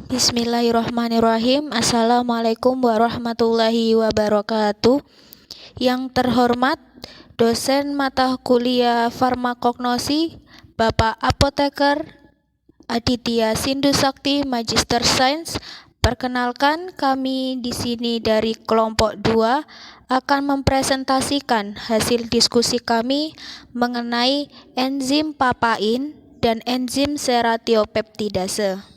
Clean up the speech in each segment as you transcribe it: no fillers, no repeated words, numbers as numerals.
Bismillahirrahmanirrahim. Assalamualaikum warahmatullahi wabarakatuh. Yang terhormat dosen mata kuliah farmakognosi, Bapak Apoteker Aditya Sindu Sakti, Magister Sains. Perkenalkan, kami di sini dari kelompok 2 akan mempresentasikan hasil diskusi kami mengenai enzim papain dan enzim seratiopeptidase.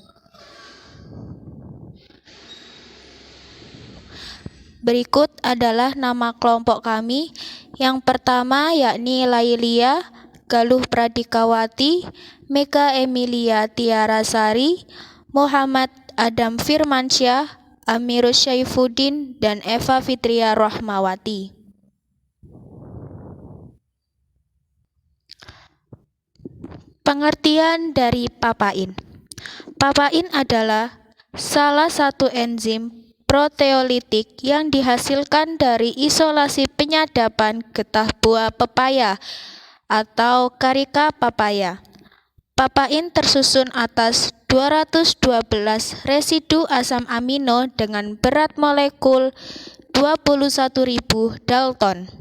Berikut adalah nama kelompok kami. Yang pertama yakni Lailia Galuh Pradikawati, Mega Emilia Tiarasari, Muhammad Adam Firmansyah, Amirus Syaifuddin, dan Eva Fitria Rohmawati. Pengertian dari papain. Papain adalah salah satu enzim proteolitik yang dihasilkan dari isolasi penyadapan getah buah pepaya atau karika papaya. Papain tersusun atas 212 residu asam amino dengan berat molekul 21.000 Dalton.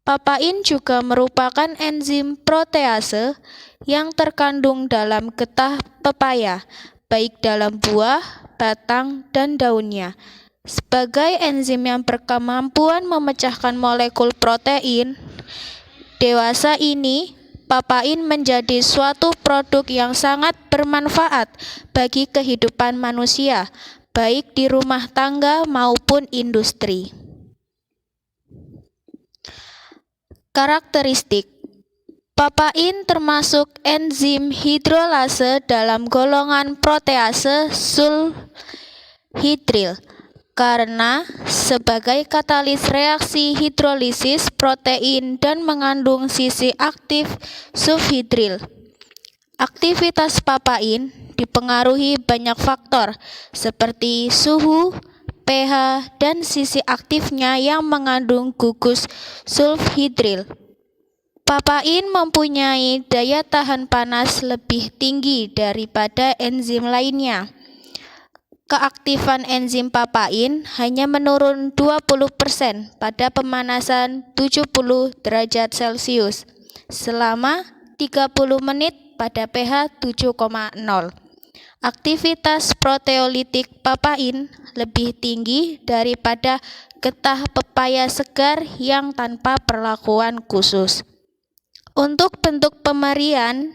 Papain juga merupakan enzim protease yang terkandung dalam getah pepaya, baik dalam buah, batang, dan daunnya. Sebagai enzim yang berkemampuan memecahkan molekul protein dewasa ini, papain menjadi suatu produk yang sangat bermanfaat bagi kehidupan manusia, baik di rumah tangga maupun industri. Karakteristik: papain termasuk enzim hidrolase dalam golongan protease sulhidril karena sebagai katalis reaksi hidrolisis protein dan mengandung sisi aktif sulhidril. Aktivitas papain dipengaruhi banyak faktor seperti suhu, pH, dan sisi aktifnya yang mengandung gugus sulfhidril. Papain mempunyai daya tahan panas lebih tinggi daripada enzim lainnya. Keaktifan enzim papain hanya menurun 20% pada pemanasan 70 derajat Celcius selama 30 menit pada pH 7,0. Aktivitas proteolitik papain lebih tinggi daripada getah pepaya segar yang tanpa perlakuan khusus. Untuk bentuk pemberian,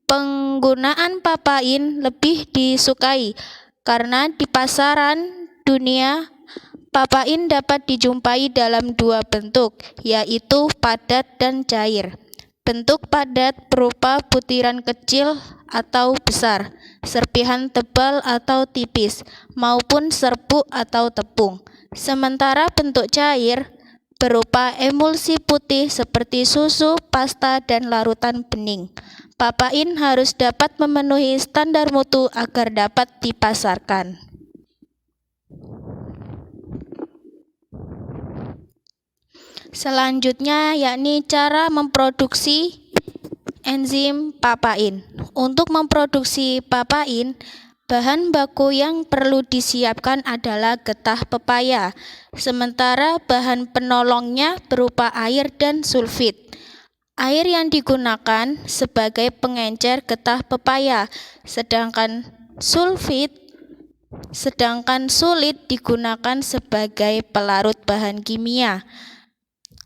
penggunaan papain lebih disukai karena di pasaran dunia papain dapat dijumpai dalam dua bentuk, yaitu padat dan cair. Bentuk padat berupa butiran kecil atau besar, serpihan tebal atau tipis, maupun serbuk atau tepung. Sementara bentuk cair berupa emulsi putih seperti susu, pasta, dan larutan bening. Papain harus dapat memenuhi standar mutu agar dapat dipasarkan. Selanjutnya yakni cara memproduksi enzim papain. Untuk memproduksi papain, bahan baku yang perlu disiapkan adalah getah pepaya, sementara bahan penolongnya berupa air dan sulfit. Air yang digunakan sebagai pengencer getah pepaya, sedangkan sulit digunakan sebagai pelarut bahan kimia.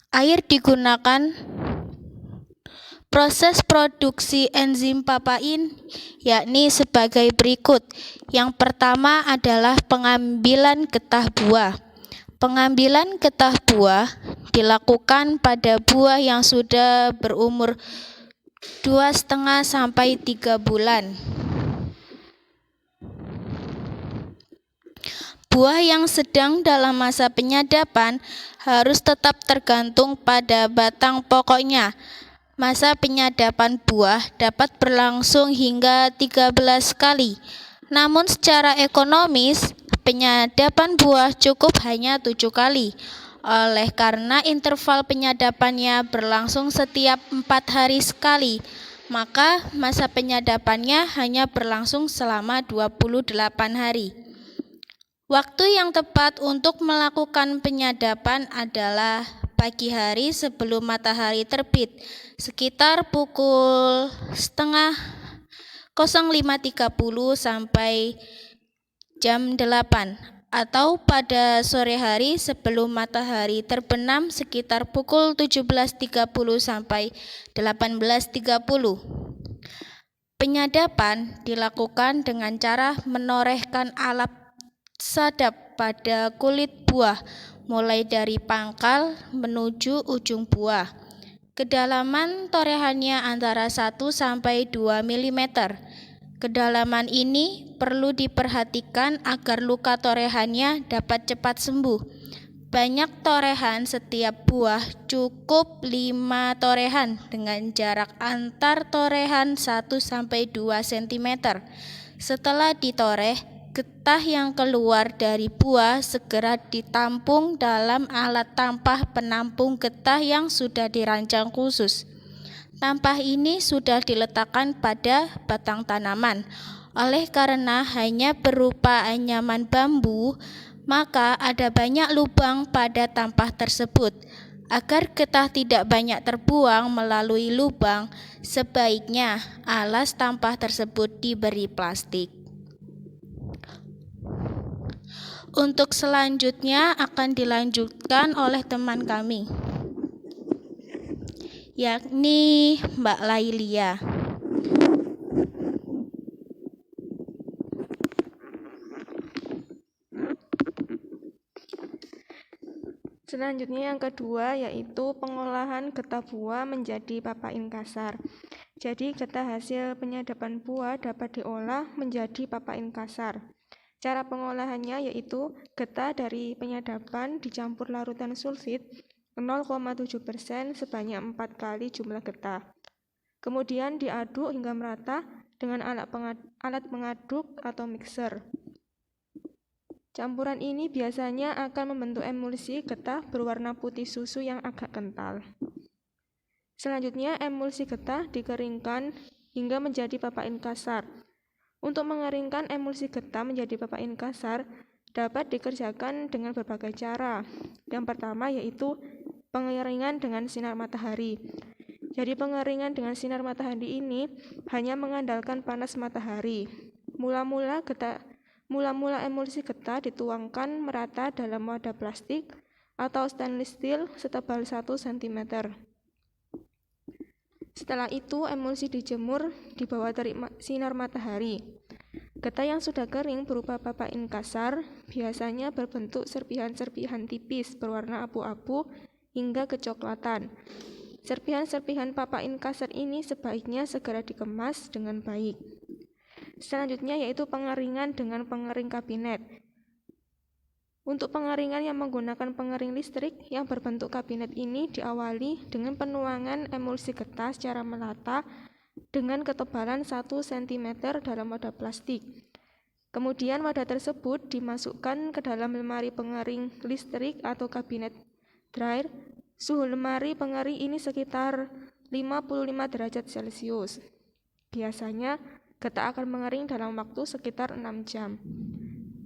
Air digunakan. Proses produksi enzim papain yakni sebagai berikut. Yang pertama adalah pengambilan getah buah. Pengambilan getah buah dilakukan pada buah yang sudah berumur 2,5 sampai 3 bulan. Buah yang sedang dalam masa penyadapan harus tetap tergantung pada batang pokoknya. Masa penyadapan buah dapat berlangsung hingga 13 kali. Namun secara ekonomis, penyadapan buah cukup hanya 7 kali. Oleh karena interval penyadapannya berlangsung setiap 4 hari sekali, maka masa penyadapannya hanya berlangsung selama 28 hari. Waktu yang tepat untuk melakukan penyadapan adalah pagi hari sebelum matahari terbit, sekitar pukul 05.30 sampai jam 8, atau pada sore hari sebelum matahari terbenam sekitar pukul 17.30 sampai 18.30. Penyadapan dilakukan dengan cara menorehkan alat sadap pada kulit buah, mulai dari pangkal menuju ujung buah. Kedalaman torehannya antara 1 sampai 2 mm. Kedalaman ini perlu diperhatikan agar luka torehannya dapat cepat sembuh. Banyak torehan setiap buah cukup 5 torehan dengan jarak antar torehan 1 sampai 2 cm. Setelah ditoreh, getah yang keluar dari buah segera ditampung dalam alat tampah penampung getah yang sudah dirancang khusus. Tampah ini sudah diletakkan pada batang tanaman. Oleh karena hanya berupa anyaman bambu, maka ada banyak lubang pada tampah tersebut. Agar getah tidak banyak terbuang melalui lubang, sebaiknya alas tampah tersebut diberi plastik. Untuk selanjutnya akan dilanjutkan oleh teman kami, yakni Mbak Lailia. Selanjutnya yang kedua yaitu pengolahan getah buah menjadi papain kasar. Jadi getah hasil penyadapan buah dapat diolah menjadi papain kasar. Cara pengolahannya yaitu getah dari penyadapan dicampur larutan sulfit 0,7% sebanyak 4 kali jumlah getah. Kemudian diaduk hingga merata dengan alat pengaduk atau mixer. Campuran ini biasanya akan membentuk emulsi getah berwarna putih susu yang agak kental. Selanjutnya emulsi getah dikeringkan hingga menjadi papain kasar. Untuk mengeringkan emulsi getah menjadi papain kasar dapat dikerjakan dengan berbagai cara. Yang pertama yaitu pengeringan dengan sinar matahari. Jadi pengeringan dengan sinar matahari ini hanya mengandalkan panas matahari. Mula-mula emulsi getah dituangkan merata dalam wadah plastik atau stainless steel setebal 1 cm. Setelah itu emulsi dijemur di bawah terik sinar matahari. Getah yang sudah kering berupa papain kasar biasanya berbentuk serpihan-serpihan tipis berwarna abu-abu hingga kecoklatan. Serpihan-serpihan papain kasar ini sebaiknya segera dikemas dengan baik. Selanjutnya yaitu pengeringan dengan pengering kabinet. Untuk pengeringan yang menggunakan pengering listrik yang berbentuk kabinet ini diawali dengan penuangan emulsi getah secara merata dengan ketebalan 1 cm dalam wadah plastik. Kemudian wadah tersebut dimasukkan ke dalam lemari pengering listrik atau kabinet dryer. Suhu lemari pengering ini sekitar 55 derajat Celcius. Biasanya getah akan mengering dalam waktu sekitar 6 jam.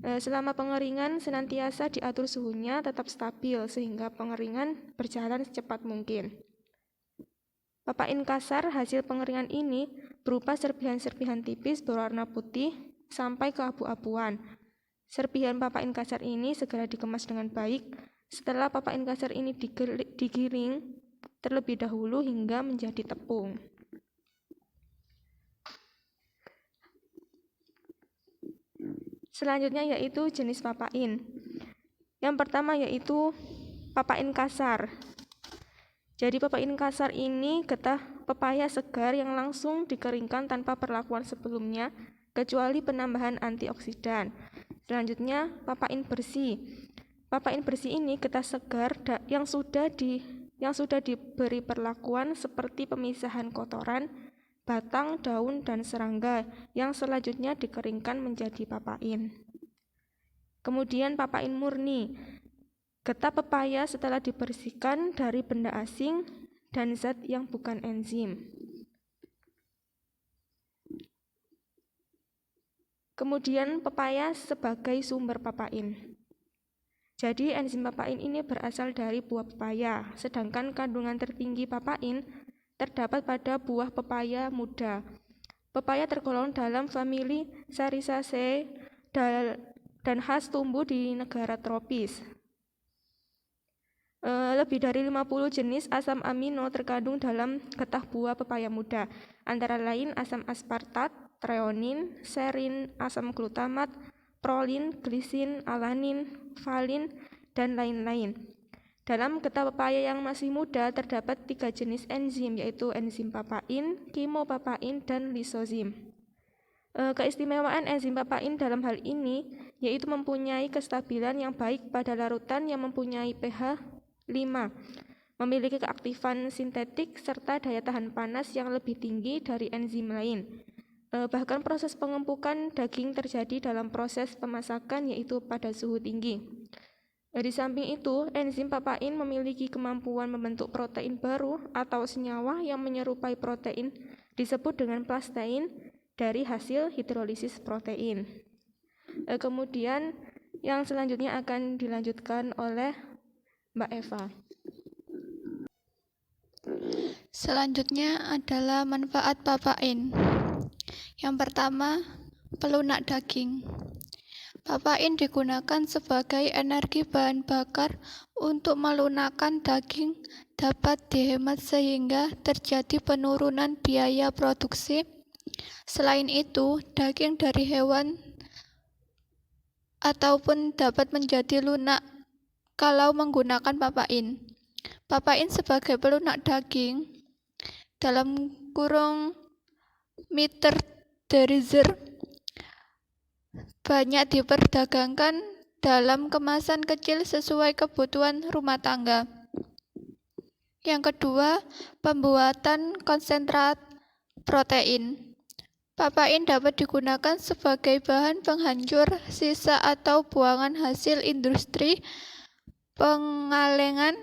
Selama pengeringan senantiasa diatur suhunya tetap stabil sehingga pengeringan berjalan secepat mungkin. Papain kasar hasil pengeringan ini berupa serpihan-serpihan tipis berwarna putih sampai keabu-abuan. Serpihan papain kasar ini segera dikemas dengan baik. Setelah papain kasar ini digiring terlebih dahulu hingga menjadi tepung. Selanjutnya yaitu jenis papain. Yang pertama yaitu papain kasar. Jadi papain kasar ini getah pepaya segar yang langsung dikeringkan tanpa perlakuan sebelumnya kecuali penambahan antioksidan. Selanjutnya papain bersih. Papain bersih ini getah segar yang sudah diberi perlakuan seperti pemisahan kotoran, batang, daun, dan serangga yang selanjutnya dikeringkan menjadi papain. Kemudian papain murni. Getah pepaya setelah dibersihkan dari benda asing dan zat yang bukan enzim. Kemudian pepaya sebagai sumber papain. Jadi enzim papain ini berasal dari buah pepaya, sedangkan kandungan tertinggi papain terdapat pada buah pepaya muda. Pepaya tergolong dalam famili Saricaceae dan khas tumbuh di negara tropis. Lebih dari 50 jenis asam amino terkandung dalam getah buah pepaya muda, antara lain asam aspartat, treonin, serin, asam glutamat, prolin, glisin, alanin, valin, dan lain-lain. Dalam getah pepaya yang masih muda terdapat 3 jenis enzim, yaitu enzim papain, kimopapain, dan lisozim. Keistimewaan enzim papain dalam hal ini yaitu mempunyai kestabilan yang baik pada larutan yang mempunyai pH 5, memiliki keaktifan sintetik serta daya tahan panas yang lebih tinggi dari enzim lain. Bahkan proses pengempukan daging terjadi dalam proses pemasakan yaitu pada suhu tinggi. Di samping itu, enzim papain memiliki kemampuan membentuk protein baru atau senyawa yang menyerupai protein disebut dengan plastein dari hasil hidrolisis protein. Kemudian yang selanjutnya akan dilanjutkan oleh Mbak Eva. Selanjutnya adalah manfaat papain. Yang pertama, pelunak daging. Papain digunakan sebagai energi bahan bakar untuk melunakkan daging dapat dihemat sehingga terjadi penurunan biaya produksi. Selain itu, daging dari hewan ataupun dapat menjadi lunak kalau menggunakan papain. Papain sebagai pelunak daging dalam kurung meter derizer banyak diperdagangkan dalam kemasan kecil sesuai kebutuhan rumah tangga. Yang kedua, pembuatan konsentrat protein. Papain dapat digunakan sebagai bahan penghancur sisa atau buangan hasil industri pengalengan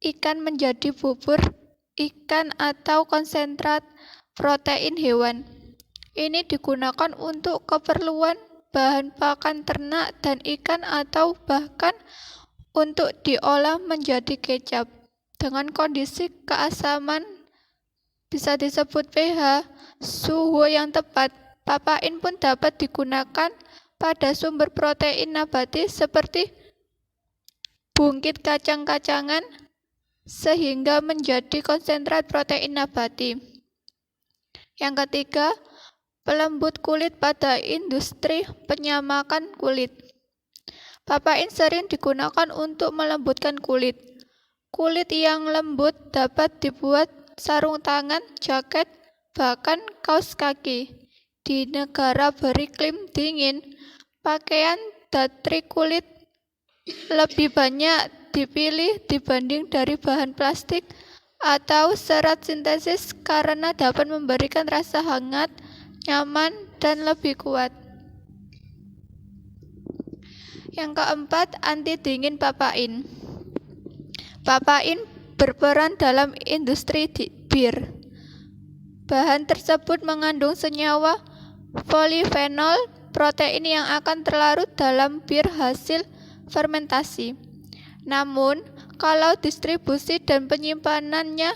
ikan menjadi bubur ikan atau konsentrat protein hewan. Ini digunakan untuk keperluan bahan pakan ternak dan ikan atau bahkan untuk diolah menjadi kecap. Dengan kondisi keasaman bisa disebut pH, suhu yang tepat, papain pun dapat digunakan pada sumber protein nabati seperti bungkit kacang-kacangan sehingga menjadi konsentrat protein nabati. Yang ketiga, pelembut kulit pada industri penyamakan kulit. Papain sering digunakan untuk melembutkan kulit. Kulit yang lembut dapat dibuat sarung tangan, jaket, bahkan kaos kaki. Di negara beriklim dingin, pakaian datri kulit lebih banyak dipilih dibanding dari bahan plastik atau serat sintesis karena dapat memberikan rasa hangat, nyaman, dan lebih kuat. Yang keempat, anti dingin papain. Papain berperan dalam industri bir. Bahan tersebut mengandung senyawa polifenol protein yang akan terlarut dalam bir hasil fermentasi. Namun, kalau distribusi dan penyimpanannya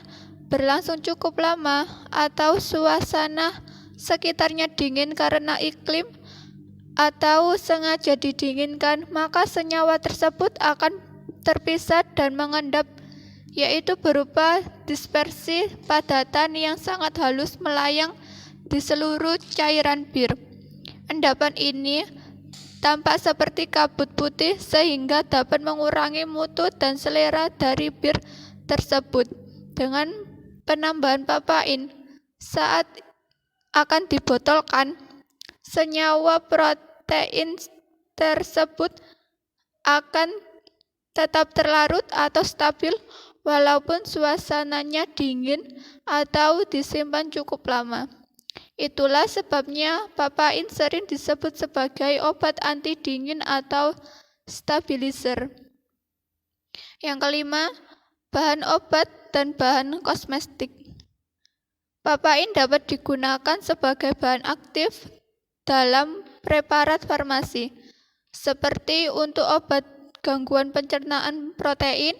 berlangsung cukup lama atau suasana sekitarnya dingin karena iklim atau sengaja didinginkan, maka senyawa tersebut akan terpisah dan mengendap, yaitu berupa dispersi padatan yang sangat halus melayang di seluruh cairan bir. Endapan ini tampak seperti kabut putih sehingga dapat mengurangi mutu dan selera dari bir tersebut. Dengan penambahan papain saat akan dibotolkan, senyawa protein tersebut akan tetap terlarut atau stabil walaupun suasananya dingin atau disimpan cukup lama. Itulah sebabnya papain sering disebut sebagai obat anti dingin atau stabilizer. Yang kelima, bahan obat dan bahan kosmetik. Papain dapat digunakan sebagai bahan aktif dalam preparat farmasi, seperti untuk obat gangguan pencernaan protein,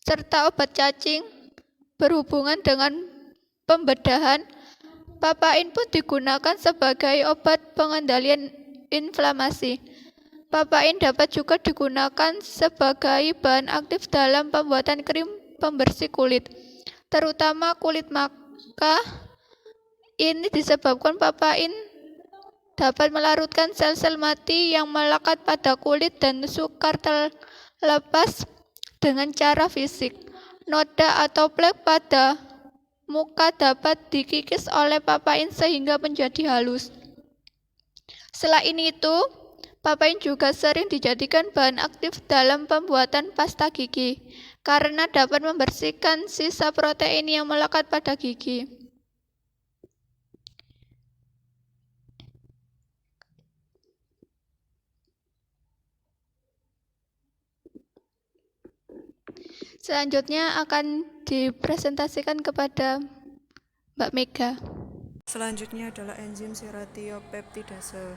serta obat cacing. Berhubungan dengan pembedahan, papain pun digunakan sebagai obat pengendalian inflamasi. Papain dapat juga digunakan sebagai bahan aktif dalam pembuatan krim pembersih kulit, terutama kulit maka. Ini disebabkan papain dapat melarutkan sel-sel mati yang melekat pada kulit dan sukar terlepas dengan cara fisik. Noda atau plek pada muka dapat dikikis oleh papain sehingga menjadi halus. Selain itu, papain juga sering dijadikan bahan aktif dalam pembuatan pasta gigi karena dapat membersihkan sisa protein yang melekat pada gigi. Selanjutnya akan dipresentasikan kepada Mbak Mega. Selanjutnya adalah enzim seratiopeptidase.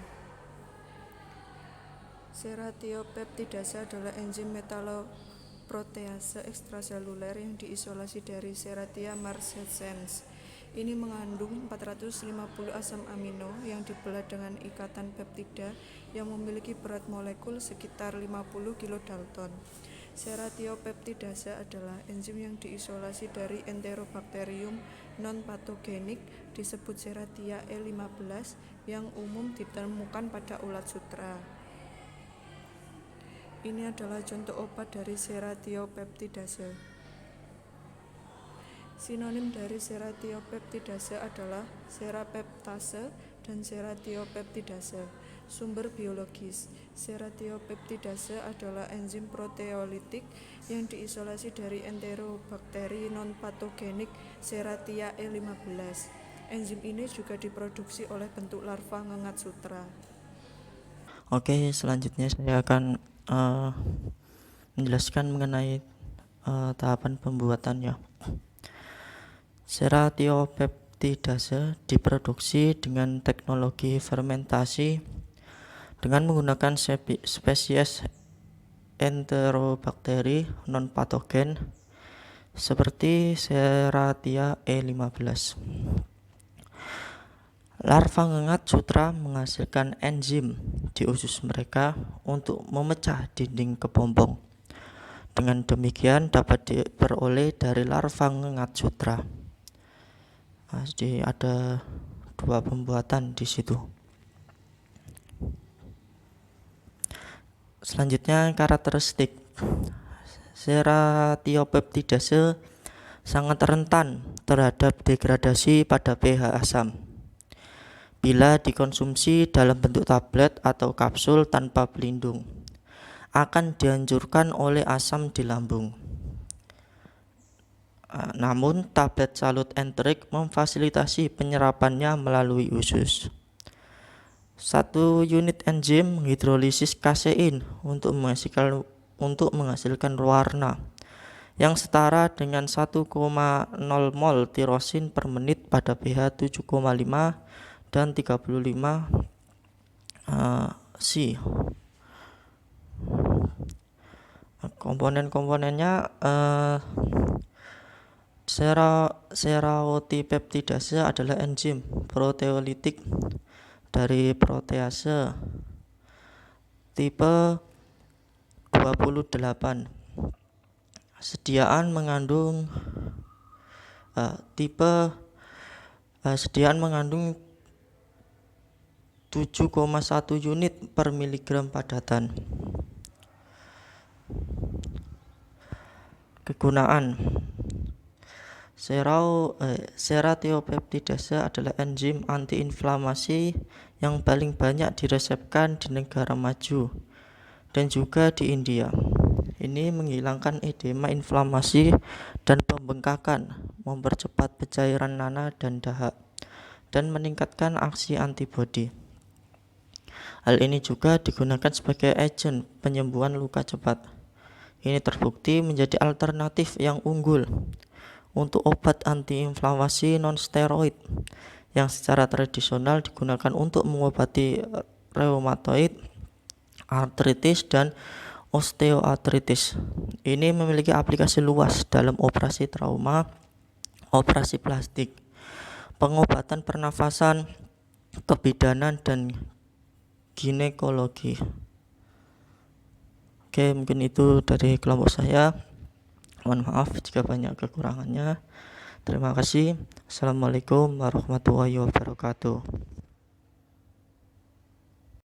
Seratiopeptidase adalah enzim metaloprotease ekstraseluler yang diisolasi dari Serratia marcescens. Ini mengandung 450 asam amino yang dibelah dengan ikatan peptida yang memiliki berat molekul sekitar 50 kilodalton. Seratiopeptidase adalah enzim yang diisolasi dari Enterobacterium non-patogenik disebut Serratia E15 yang umum ditemukan pada ulat sutra. Ini adalah contoh obat dari seratiopeptidase. Sinonim dari seratiopeptidase adalah serapeptase dan seratiopeptidase. Sumber biologis. Seratiopeptidase adalah enzim proteolitik yang diisolasi dari enterobakteri non-patogenik Serratia E15. Enzim ini juga diproduksi oleh bentuk larva ngengat sutra. Oke, selanjutnya saya akan menjelaskan mengenai tahapan pembuatannya. Seratiopeptidase diproduksi dengan teknologi fermentasi dengan menggunakan spesies enterobakteri non-patogen seperti Serratia E15. Larva ngengat sutra menghasilkan enzim di usus mereka untuk memecah dinding kepompong. Dengan demikian dapat diperoleh dari larva ngengat sutra. Jadi ada dua pembuatan di situ. Selanjutnya karakteristik. Seratiopeptidase sangat rentan terhadap degradasi pada pH asam. Bila dikonsumsi dalam bentuk tablet atau kapsul tanpa pelindung, akan dihancurkan oleh asam di lambung. Namun tablet salut enterik memfasilitasi penyerapannya melalui usus. 1 unit enzim hidrolisis kasein untuk menghasilkan warna yang setara dengan 1,0 mol tirosin per menit pada pH 7,5 dan 35 C. Komponen-komponennya seratiopeptidase adalah enzim proteolitik dari protease tipe 28. Sediaan mengandung 7,1 unit per miligram padatan. Kegunaan. Seratiopeptidase adalah enzim antiinflamasi yang paling banyak diresepkan di negara maju dan juga di India. Ini menghilangkan edema inflamasi dan pembengkakan, mempercepat pencairan nanah dan dahak, dan meningkatkan aksi antibodi. Hal ini juga digunakan sebagai agen penyembuhan luka cepat. Ini terbukti menjadi alternatif yang unggul untuk obat antiinflamasi non-steroid yang secara tradisional digunakan untuk mengobati reumatoid, artritis, dan osteoartritis. Ini memiliki aplikasi luas dalam operasi trauma, operasi plastik, pengobatan pernafasan, kebidanan, dan ginekologi. Oke, mungkin itu dari kelompok saya. Mohon maaf jika banyak kekurangannya. Terima kasih. Assalamualaikum warahmatullahi wabarakatuh.